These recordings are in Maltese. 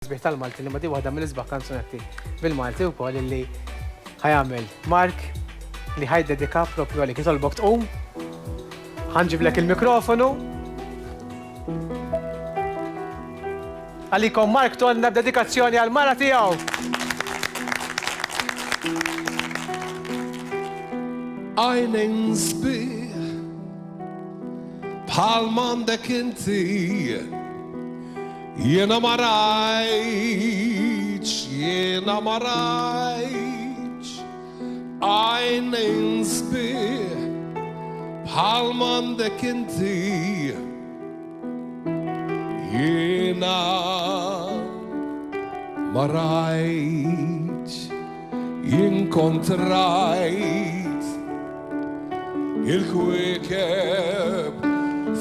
Sbieħ tal-Malti li ma di waħda mill-isbaħ kanzunetti bil-Malti wkoll li ħajamel Mark li ħajdedika propju għalik. Jitolbok tqum, ħanġiblek il-mikrofonu. Għalikom Mark tonna b'dedikazzjoni għal-mara tiegħu. Għajnejn sbieħ bħal m'għandek inti Jena ma rajtx Għajnejn sbieħ bħal m'għandek inti Jena ma rajtx jinkontrajt il-kwikeb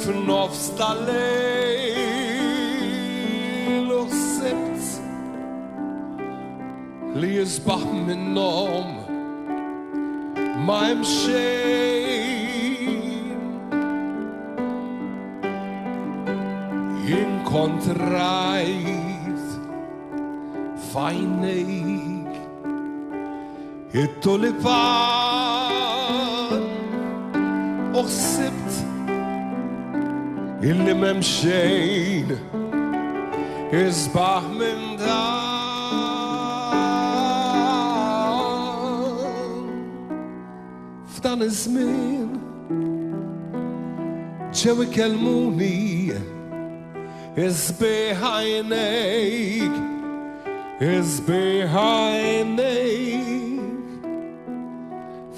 f'nofs tal-lejl u sibt li jisbaħ minnom ma hemm xejn jinkontrajt f'għajnejk it-tulipan u ħsibt illi m'hemm xejn isbaħ minn dan f'dan iż-żmien ġew ikellmuni isbieħ għajnejk isbieħ għajnejk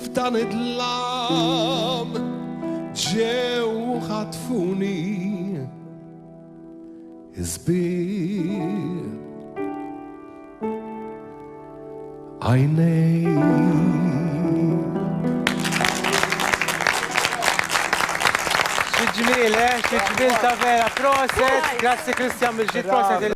f'dan id-dlam ġew ħatfuni isbieħ għajnejk. Xi ġmiel ta' vera, proset, grazzi Kristjan mill-ġid, proset.